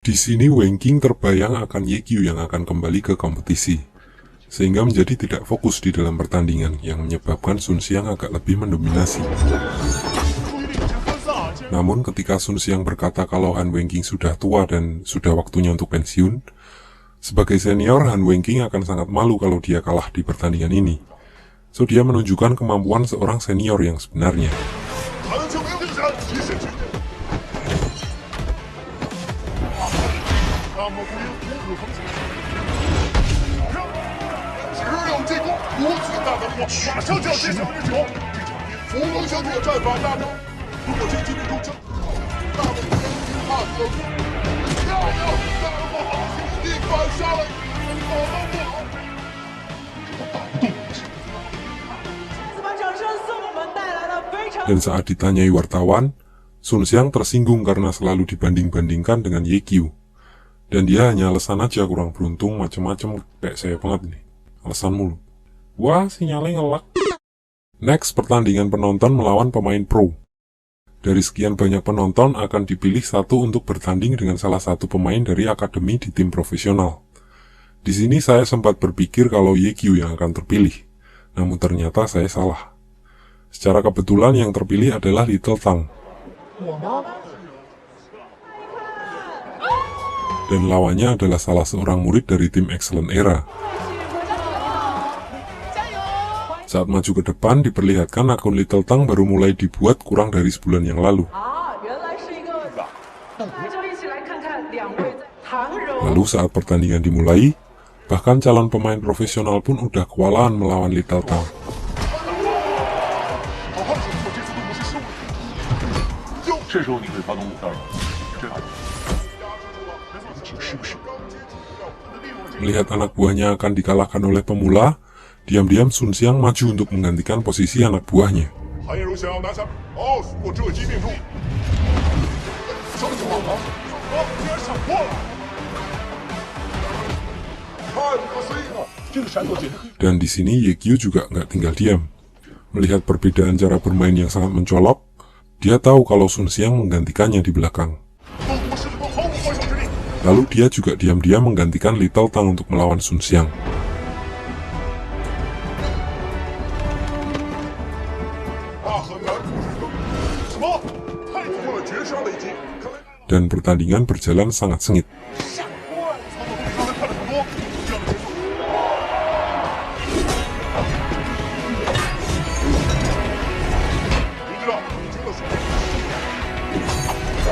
Di sini Wenking terbayang akan Yekyu yang akan kembali ke kompetisi, sehingga menjadi tidak fokus di dalam pertandingan yang menyebabkan Sun Xiang agak lebih mendominasi. Namun ketika Sun Xiang berkata kalau Han Wenking sudah tua dan sudah waktunya untuk pensiun, sebagai senior Han Wenking akan sangat malu kalau dia kalah di pertandingan ini. So dia menunjukkan kemampuan seorang senior yang sebenarnya. Dan saat ditanyai wartawan, Sun Xiang tersinggung karena selalu dibanding-bandingkan dengan Yekyu. Dan dia hanya alasan aja kurang beruntung macem-macem, kayak saya banget nih. Alasan mulu. Wah, sinyalnya ngelak. Next, pertandingan penonton melawan pemain pro. Dari sekian banyak penonton akan dipilih satu untuk bertanding dengan salah satu pemain dari akademi di tim profesional. Di sini saya sempat berpikir kalau Yekyu yang akan terpilih. Namun ternyata saya salah. Secara kebetulan yang terpilih adalah Little Tang. Dan lawannya adalah salah seorang murid dari tim Excellent Era. Saat maju ke depan diperlihatkan akun Little Tang baru mulai dibuat kurang dari sebulan yang lalu. Lalu saat pertandingan dimulai, bahkan calon pemain profesional pun udah kewalahan melawan Little Tang. Melihat anak buahnya akan dikalahkan oleh pemula, diam-diam Sun Xiang maju untuk menggantikan posisi anak buahnya. Dan di sini Yekyu juga nggak tinggal diam. Melihat perbedaan cara bermain yang sangat mencolok, dia tahu kalau Sun Xiang menggantikannya di belakang. Lalu dia juga diam-diam menggantikan Little Tang untuk melawan Sun Xiang. Dan pertandingan berjalan sangat sengit.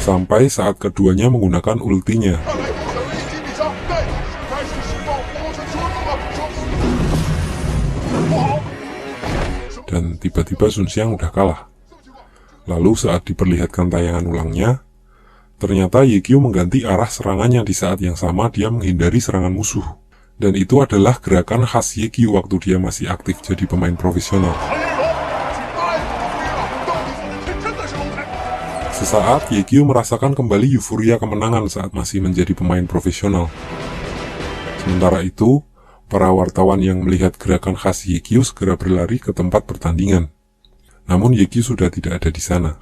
Sampai saat keduanya menggunakan ultinya. Dan tiba-tiba Sun Xiang udah kalah. Lalu saat diperlihatkan tayangan ulangnya, ternyata Yekyu mengganti arah serangannya di saat yang sama dia menghindari serangan musuh. Dan itu adalah gerakan khas Yekyu waktu dia masih aktif jadi pemain profesional. Sesaat, Yekyu merasakan kembali euforia kemenangan saat masih menjadi pemain profesional. Sementara itu, para wartawan yang melihat gerakan khas Yekyu segera berlari ke tempat pertandingan. Namun Yekyu sudah tidak ada di sana.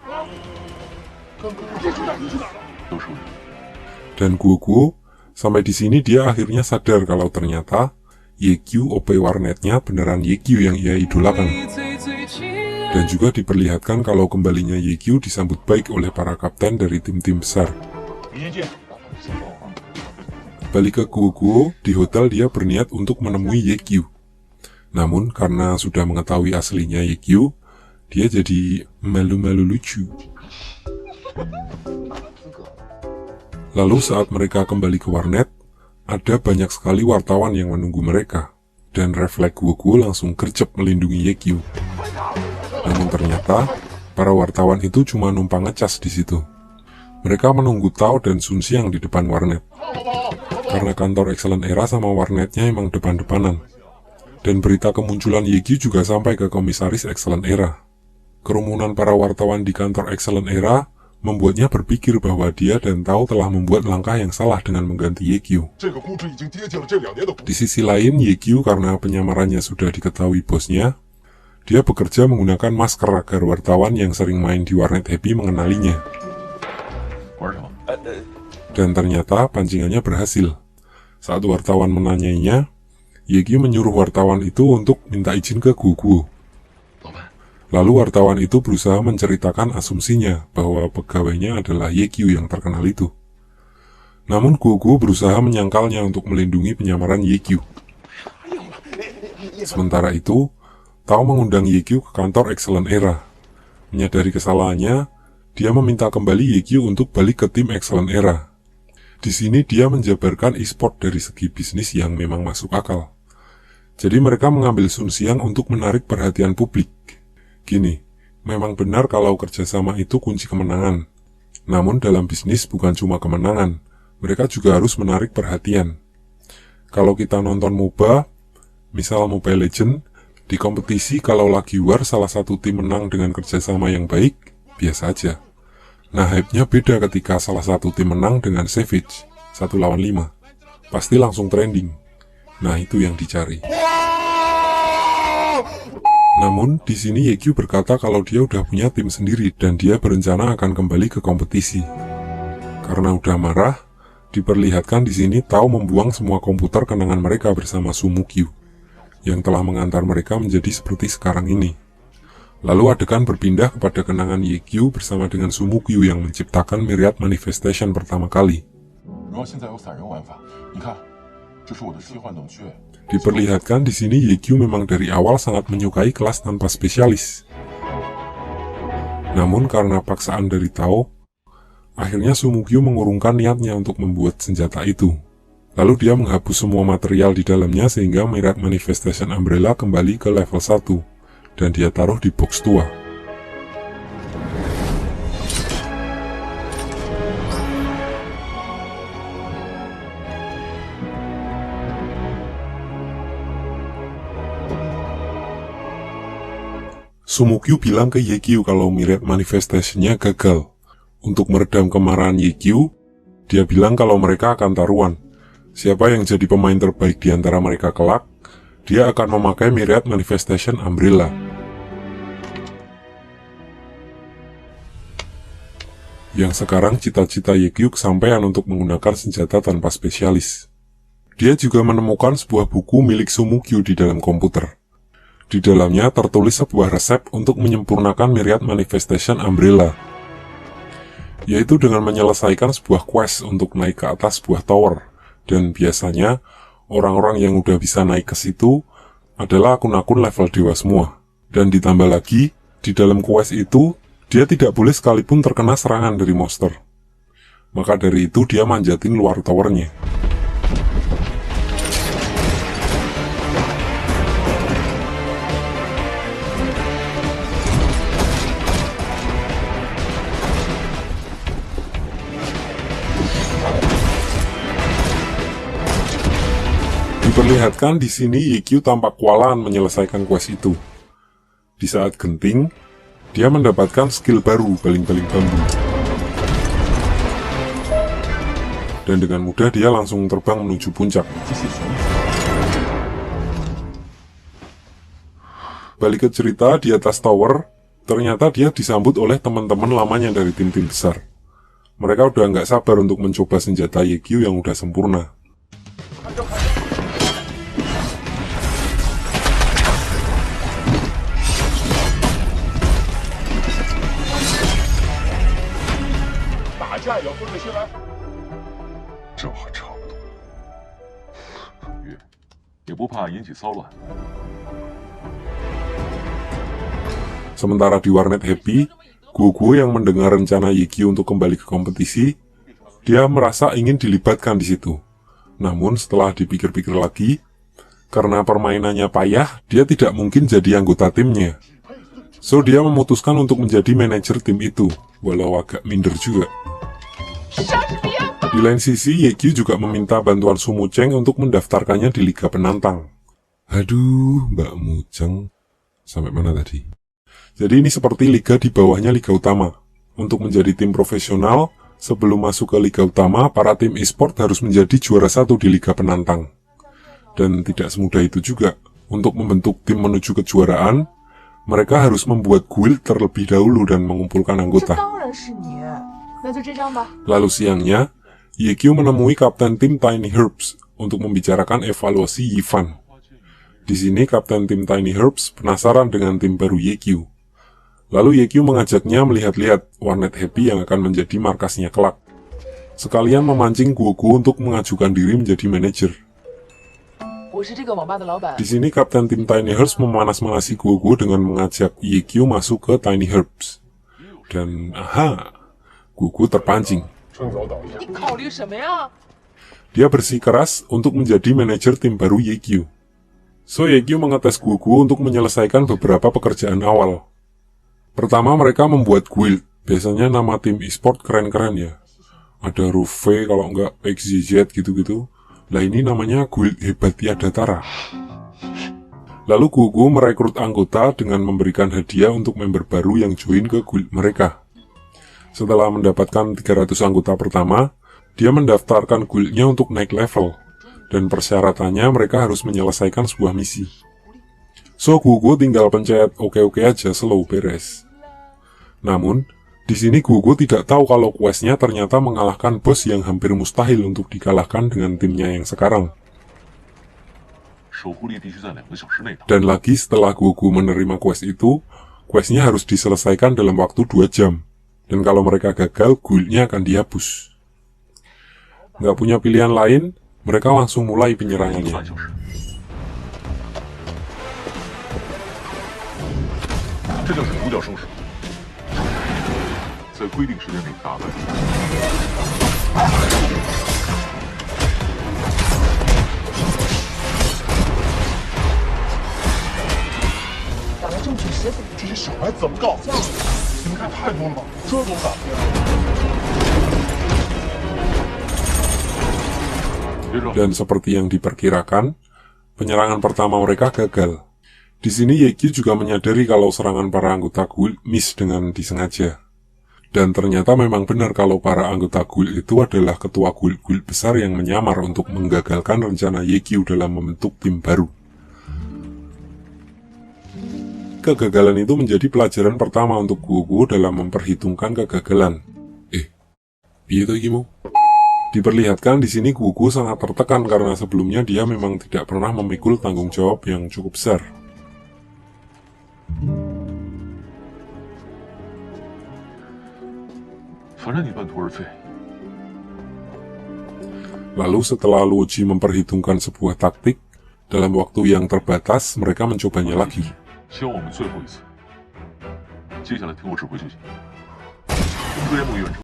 Dan Guoguo, sampai di sini dia akhirnya sadar kalau ternyata Yekyu OP warnetnya beneran Yekyu yang ia idolakan. Dan juga diperlihatkan kalau kembalinya Yekyu disambut baik oleh para kapten dari tim-tim besar. Balik ke Guoguo, di hotel dia berniat untuk menemui Yekyu. Namun karena sudah mengetahui aslinya Yekyu, dia jadi malu-malu lucu. Lalu saat mereka kembali ke warnet, ada banyak sekali wartawan yang menunggu mereka. Dan refleks Guoguo langsung gercep melindungi Yekyu. Namun ternyata, para wartawan itu cuma numpang ngecas di situ. Mereka menunggu Tao dan Sun Xiang di depan warnet. Karena kantor Excellent Era sama warnetnya emang depan-depanan. Dan berita kemunculan Yekyu juga sampai ke komisaris Excellent Era. Kerumunan para wartawan di kantor Excellent Era membuatnya berpikir bahwa dia dan Tao telah membuat langkah yang salah dengan mengganti Yekyu. Di sisi lain, Yekyu karena penyamarannya sudah diketahui bosnya, dia bekerja menggunakan masker agar wartawan yang sering main di warnet Happy mengenalinya. Dan ternyata pancingannya berhasil. Saat wartawan menanyainya, Yekyu menyuruh wartawan itu untuk minta izin ke Guguo. Lalu wartawan itu berusaha menceritakan asumsinya bahwa pegawainya adalah Yekyu yang terkenal itu. Namun Guguo berusaha menyangkalnya untuk melindungi penyamaran Yekyu. Sementara itu, Tao mengundang Yekyu ke kantor Excellent Era. Menyadari kesalahannya, dia meminta kembali Yekyu untuk balik ke tim Excellent Era. Di sini dia menjabarkan e-sport dari segi bisnis yang memang masuk akal. Jadi mereka mengambil Sun Xiang untuk menarik perhatian publik. Gini, memang benar kalau kerjasama itu kunci kemenangan. Namun dalam bisnis bukan cuma kemenangan, mereka juga harus menarik perhatian. Kalau kita nonton MOBA, misal Mobile Legends, di kompetisi kalau lagi war salah satu tim menang dengan kerjasama yang baik, biasa aja. Nah, hype-nya beda ketika salah satu tim menang dengan Savage, 1 lawan 5. Pasti langsung trending. Nah, itu yang dicari. Namun, di sini Yekyu berkata kalau dia udah punya tim sendiri dan dia berencana akan kembali ke kompetisi. Karena udah marah, diperlihatkan di sini Tao membuang semua komputer kenangan mereka bersama Sumukyu, yang telah mengantar mereka menjadi seperti sekarang ini. Lalu adegan berpindah kepada kenangan Yekyu bersama dengan Sumukyu yang menciptakan Myriad Manifestation pertama kali. Diperlihatkan di sini Yekyu memang dari awal sangat menyukai kelas tanpa spesialis. Namun karena paksaan dari Tao, akhirnya Sumukyu mengurungkan niatnya untuk membuat senjata itu. Lalu dia menghapus semua material di dalamnya sehingga Myriad Manifestation Umbrella kembali ke level 1. Dan dia taruh di box tua. Sumukyu bilang ke Yekyu kalau Myriad Manifestation-nya gagal. Untuk meredam kemarahan Yekyu, dia bilang kalau mereka akan taruhan. Siapa yang jadi pemain terbaik di antara mereka kelak, dia akan memakai Myriad Manifestation Umbrella. Yang sekarang cita-cita Yekyu kesampaian untuk menggunakan senjata tanpa spesialis. Dia juga menemukan sebuah buku milik Sumukyu di dalam komputer. Di dalamnya tertulis sebuah resep untuk menyempurnakan Myriad Manifestation Umbrella, yaitu dengan menyelesaikan sebuah quest untuk naik ke atas sebuah tower. Dan biasanya, orang-orang yang udah bisa naik ke situ adalah akun-akun level dewa semua. Dan ditambah lagi, di dalam quest itu, dia tidak boleh sekalipun terkena serangan dari monster. Maka dari itu dia manjatin luar towernya. Diperlihatkan di sini Yekyu tampak kewalahan menyelesaikan quest itu. Di saat genting, dia mendapatkan skill baru, baling-baling bambu. Dan dengan mudah dia langsung terbang menuju puncak. Balik ke cerita, di atas tower, ternyata dia disambut oleh teman-teman lamanya dari tim-tim besar. Mereka udah nggak sabar untuk mencoba senjata Yekyu yang udah sempurna. Sementara di warnet happy, Guguo yang mendengar rencana Yekyu untuk kembali ke kompetisi, dia merasa ingin dilibatkan di situ. Namun setelah dipikir-pikir lagi, karena permainannya payah, dia tidak mungkin jadi anggota timnya. So dia memutuskan untuk menjadi manajer tim itu, walau agak minder juga. Di lain sisi, Yekyu juga meminta bantuan Sumucheng untuk mendaftarkannya di Liga Penantang. Aduh, Mbak Mucheng. Sampai mana tadi? Jadi ini seperti liga di bawahnya Liga Utama. Untuk menjadi tim profesional, sebelum masuk ke Liga Utama, para tim e-sport harus menjadi juara 1 di Liga Penantang. Dan tidak semudah itu juga. Untuk membentuk tim menuju kejuaraan, mereka harus membuat guild terlebih dahulu dan mengumpulkan anggota. Lalu siangnya, Yekyu menemui kapten tim Tiny Herbs untuk membicarakan evaluasi Yifan. Di sini kapten tim Tiny Herbs penasaran dengan tim baru Yekyu. Lalu Yekyu mengajaknya melihat-lihat warnet Happy yang akan menjadi markasnya kelak. Sekalian memancing Guogu untuk mengajukan diri menjadi manajer. Di sini kapten tim Tiny Herbs memanas-manasi Guogu dengan mengajak Yekyu masuk ke Tiny Herbs. Dan Guogu terpancing. Dia bersikeras untuk menjadi manajer tim baru Yekyu. So Yekyu mengetes Guogu untuk menyelesaikan beberapa pekerjaan awal. Pertama mereka membuat guild. Biasanya nama tim e-sport keren-keren ya. Ada Rufe kalau enggak XYZ gitu-gitu. Lah ini namanya guild hebat tiada tara. Lalu Guogu merekrut anggota dengan memberikan hadiah untuk member baru yang join ke guild mereka. Setelah mendapatkan 300 anggota pertama, dia mendaftarkan guildnya untuk naik level. Dan persyaratannya mereka harus menyelesaikan sebuah misi. So Guogu tinggal pencet oke-oke aja, slow beres. Namun, di sini Guogu tidak tahu kalau questnya ternyata mengalahkan bos yang hampir mustahil untuk dikalahkan dengan timnya yang sekarang. Dan lagi setelah Guogu menerima quest itu, questnya harus diselesaikan dalam waktu 2 jam. Dan kalau mereka gagal, guildnya akan dihapus. Nggak punya pilihan lain, mereka langsung mulai penyerangannya. 在规定时间内打败。打了正确10分，这些小孩怎么搞？你们看太多了吧？这怎么打？别着。 Dan seperti yang diperkirakan, penyerangan pertama mereka gagal. Di sini Yekyu juga menyadari kalau serangan para anggota guild miss dengan disengaja. Dan ternyata memang benar kalau para anggota guild itu adalah ketua guild-guild besar yang menyamar untuk menggagalkan rencana Yekyu dalam membentuk tim baru. Kegagalan itu menjadi pelajaran pertama untuk Guogu dalam memperhitungkan kegagalan. Piye to iki mu? Diperlihatkan di sini Guogu sangat tertekan karena sebelumnya dia memang tidak pernah memikul tanggung jawab yang cukup besar. Lalu setelah Luoji memperhitungkan sebuah taktik, dalam waktu yang terbatas mereka mencobanya lagi. 希望我们最后一次。接下来听我指挥就行。科研部远程